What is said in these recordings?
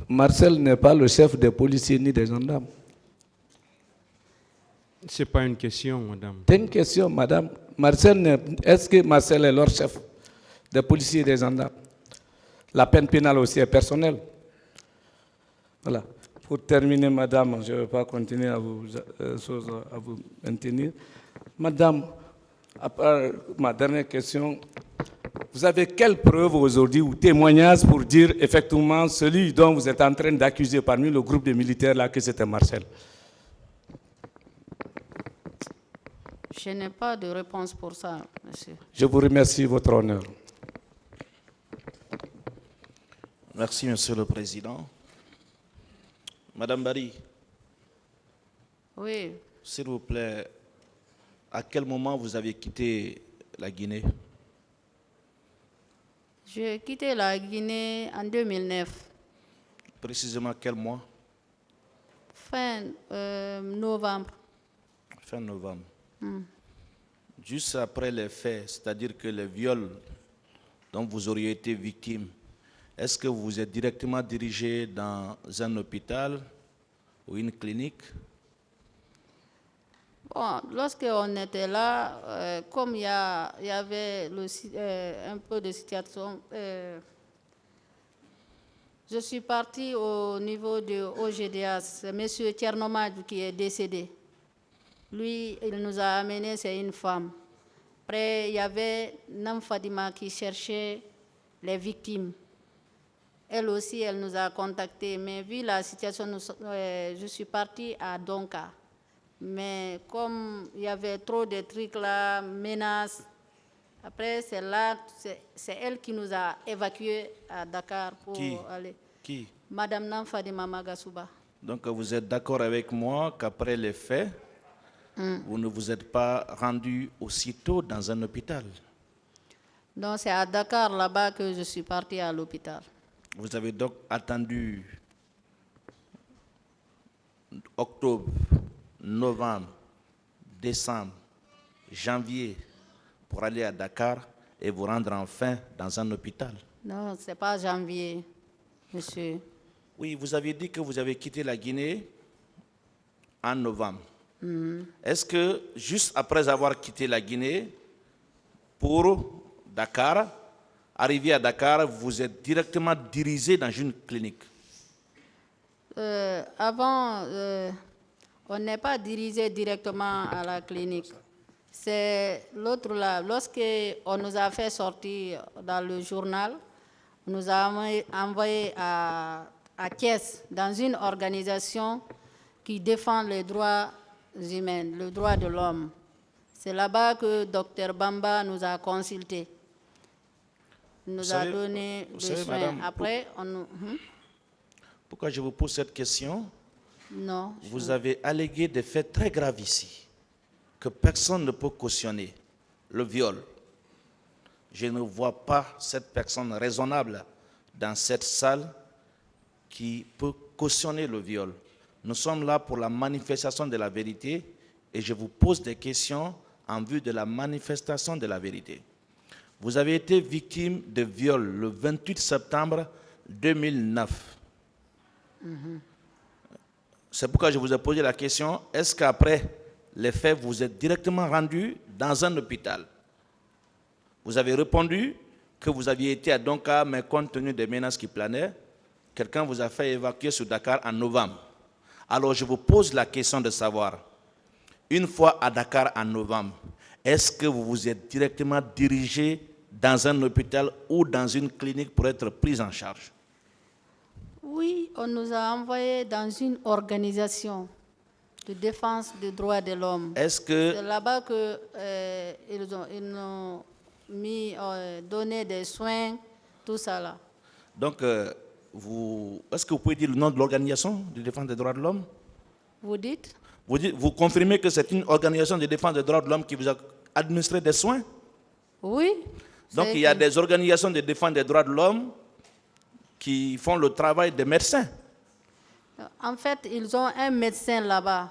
Marcel n'est pas le chef des policiers ni des gendarmes. Ce n'est pas une question, madame. C'est une question, madame. Est-ce que Marcel est leur chef des policiers et des gendarmes? La peine pénale aussi est personnelle. Voilà. Pour terminer, madame, je ne vais pas continuer à vous maintenir. Madame, ma dernière question, vous avez quelle preuve aujourd'hui ou témoignage pour dire effectivement celui dont vous êtes en train d'accuser parmi le groupe de militaires là que c'était Marcel? Je n'ai pas de réponse pour ça, monsieur. Je vous remercie, votre honneur. Merci, Monsieur le Président. Madame Barry. Oui. S'il vous plaît, à quel moment vous avez quitté la Guinée? J'ai quitté la Guinée en 2009. Précisément quel mois? Fin novembre. Fin novembre. Juste après les faits, c'est-à-dire que les viols dont vous auriez été victime, est-ce que vous vous êtes directement dirigé dans un hôpital ou une clinique? Bon, lorsqu'on était là, comme il y avait un peu de situation, je suis partie au niveau de OGDA. C'est M. Tchernomad qui est décédé. Lui, il nous a amené, c'est une femme. Après, il y avait Nam Fadima qui cherchait les victimes. Elle aussi, elle nous a contactés. Mais vu la situation, je suis partie à Donka. Mais comme il y avait trop de trucs là, menaces, après c'est elle qui nous a évacués à Dakar pour aller. Qui? Madame Nam Fadima Magasuba. Donc vous êtes d'accord avec moi qu'après les faits, vous ne vous êtes pas rendu aussitôt dans un hôpital? Donc c'est à Dakar là-bas que je suis partie à l'hôpital. Vous avez donc attendu octobre, novembre, décembre, janvier pour aller à Dakar et vous rendre enfin dans un hôpital? Non, ce n'est pas janvier, monsieur. Oui, vous avez dit que vous avez quitté la Guinée en novembre. Est-ce que juste après avoir quitté la Guinée pour Dakar, arrivé à Dakar, vous êtes directement dirigé dans une clinique? Avant, on n'est pas dirigé directement à la clinique. C'est l'autre là. Lorsqu'on nous a fait sortir dans le journal, on nous a envoyé à Thiès, dans une organisation qui défend les droits humains, le droit de l'homme. C'est là-bas que Dr Bamba nous a consultés. Il nous a donné des soins. Madame, après, on nous... Pourquoi je vous pose cette question? Non. Vous avez allégué des faits très graves ici, que personne ne peut cautionner. Le viol. Je ne vois pas cette personne raisonnable dans cette salle qui peut cautionner le viol. Nous sommes là pour la manifestation de la vérité et je vous pose des questions en vue de la manifestation de la vérité. Vous avez été victime de viol le 28 septembre 2009. C'est pourquoi je vous ai posé la question, est-ce qu'après les faits, vous êtes directement rendu dans un hôpital? Vous avez répondu que vous aviez été à Donka, mais compte tenu des menaces qui planaient, quelqu'un vous a fait évacuer sur Dakar en novembre. Alors je vous pose la question de savoir, une fois à Dakar en novembre, est-ce que vous vous êtes directement dirigé dans un hôpital ou dans une clinique pour être pris en charge? Oui, on nous a envoyés dans une organisation de défense des droits de l'homme. C'est là-bas qu'ils nous ont donné des soins, tout ça là. Donc, est-ce que vous pouvez dire le nom de l'organisation de défense des droits de l'homme? Vous dites? Vous confirmez que c'est une organisation de défense des droits de l'homme qui vous a administré des soins? Oui. Donc, il y a des organisations de défense des droits de l'homme qui font le travail des médecins. En fait, ils ont un médecin là-bas,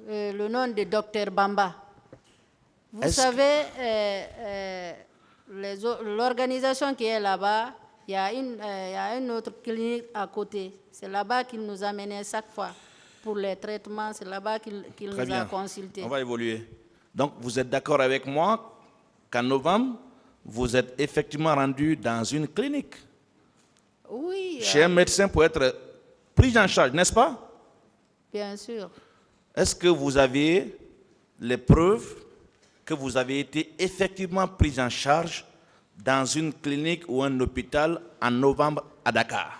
le nom de Dr Bamba. Vous savez, l'organisation qui est là-bas, il y a une autre clinique à côté. C'est là-bas qu'il nous amenait chaque fois pour les traitements. C'est là-bas qu'il nous Très bien. a consultés. On va évoluer. Donc, vous êtes d'accord avec moi qu'en novembre, vous êtes effectivement rendu dans une clinique Oui, chez un médecin pour être pris en charge, n'est-ce pas? bien sûr. Est-ce que vous avez les preuves que vous avez été effectivement pris en charge dans une clinique ou un hôpital en novembre à Dakar?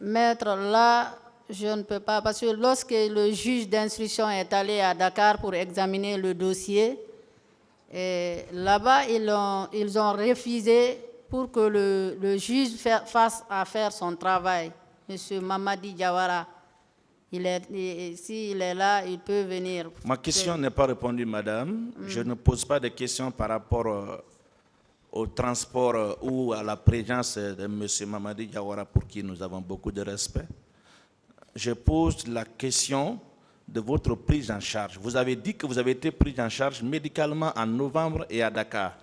Maître, là, je ne peux pas, parce que lorsque le juge d'instruction est allé à Dakar pour examiner le dossier, là-bas, ils ont refusé pour que le juge fasse à faire son travail. Monsieur Mamadi Diawara, s'il est là, il peut venir. Ma question n'est pas répondue, madame. Je ne pose pas de questions par rapport au transport ou à la présence de M. Mamadi Diawara, pour qui nous avons beaucoup de respect. Je pose la question de votre prise en charge. Vous avez dit que vous avez été pris en charge médicalement en novembre et à Dakar.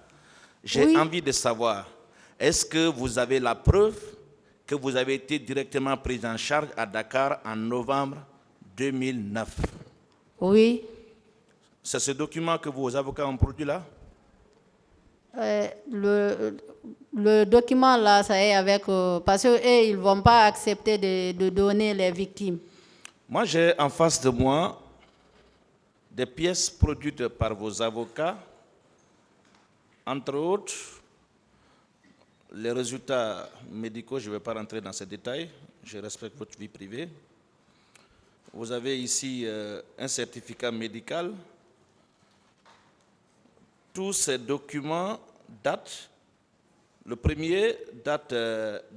J'ai envie de savoir, est-ce que vous avez la preuve que vous avez été directement pris en charge à Dakar en novembre 2009? Oui. C'est ce document que vos avocats ont produit là? Le document là, ça est avec... parce qu'eux, ils ne vont pas accepter de donner les victimes. Moi, j'ai en face de moi des pièces produites par vos avocats, entre autres, les résultats médicaux. Je ne vais pas rentrer dans ces détails, je respecte votre vie privée. Vous avez ici un certificat médical. Tous ces documents datent. Le premier date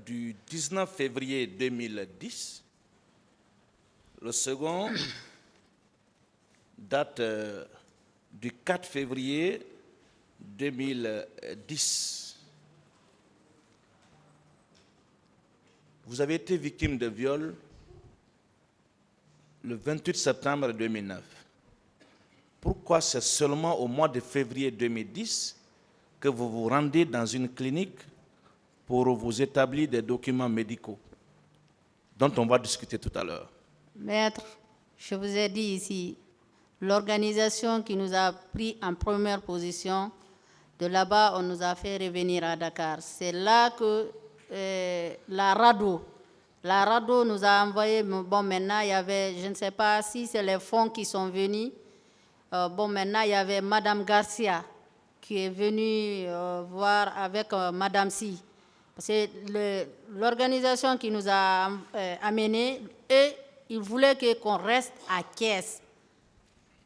du 19 février 2010. Le second date du 4 février 2010. Vous avez été victime de viol le 28 septembre 2009. Pourquoi c'est seulement au mois de février 2010 que vous vous rendez dans une clinique pour vous établir des documents médicaux dont on va discuter tout à l'heure? Maître, je vous ai dit ici, l'organisation qui nous a pris en première position, de là-bas, on nous a fait revenir à Dakar. C'est là que la RADO nous a envoyé. Bon, maintenant, il y avait, je ne sais pas si c'est les fonds qui sont venus. Maintenant, il y avait Madame Garcia qui est venue voir avec Madame Si. C'est l'organisation qui nous a amenés et ils voulaient qu'on reste à Thiès.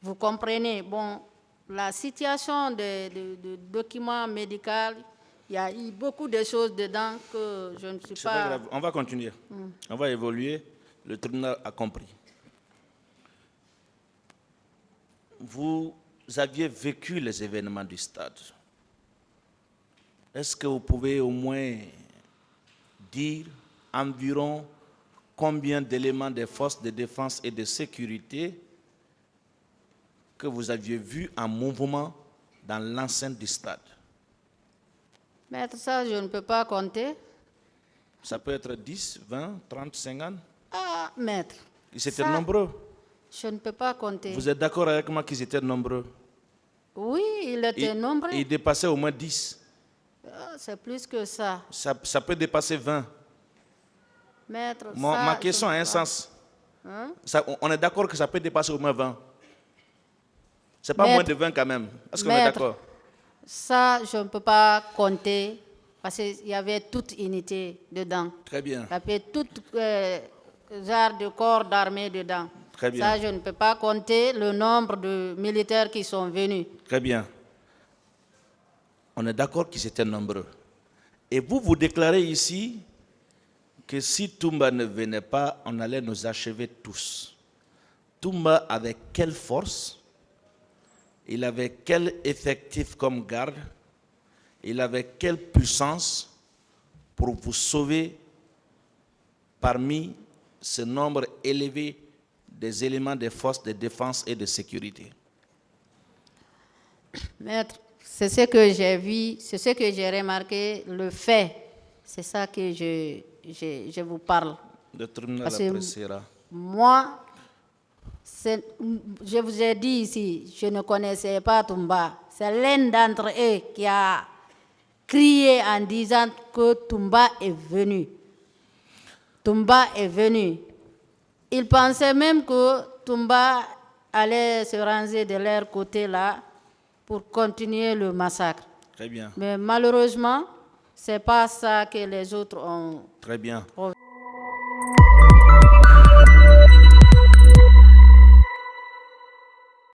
Vous comprenez? Bon, la situation de documents médicaux, il y a eu beaucoup de choses dedans que je ne suis pas grave. On va continuer. On va évoluer. Le tribunal a compris. Vous aviez vécu les événements du stade. Est-ce que vous pouvez au moins dire environ combien d'éléments des forces de défense et de sécurité que vous aviez vus en mouvement dans l'enceinte du stade? Maître, ça, je ne peux pas compter. Ça peut être 10, 20, 30, 50? Ah, maître. Ils étaient nombreux. Je ne peux pas compter. Vous êtes d'accord avec moi qu'ils étaient nombreux? Oui, ils étaient nombreux. Ils dépassaient au moins 10. C'est plus que ça. Ça peut dépasser 20. Maître, Ma question a un sens. On est d'accord que ça peut dépasser au moins 20. C'est pas moins de 20 quand même. Est-ce qu'on est d'accord? Ça, je ne peux pas compter parce qu'il y avait toute unité dedans. Très bien. Il y avait tout genre de corps d'armée dedans. Très bien. Ça, je ne peux pas compter le nombre de militaires qui sont venus. Très bien. On est d'accord qu'ils étaient nombreux. Et vous déclarez ici que si Toumba ne venait pas, on allait nous achever tous. Toumba avait quelle force? Il avait quel effectif comme garde? Il avait quelle puissance pour vous sauver parmi ce nombre élevé des éléments des forces de défense et de sécurité? Maître, C'est ce que j'ai vu, c'est ce que j'ai remarqué, le fait. C'est ça que je vous parle. Le tribunal Parce que appréciera. moi, je vous ai dit ici, je ne connaissais pas Toumba. C'est l'un d'entre eux qui a crié en disant que Toumba est venu. Toumba est venu. Ils pensaient même que Toumba allait se ranger de leur côté là pour continuer le massacre. Très bien. Mais malheureusement, ce n'est pas ça que les autres ont Très bien. trouvé.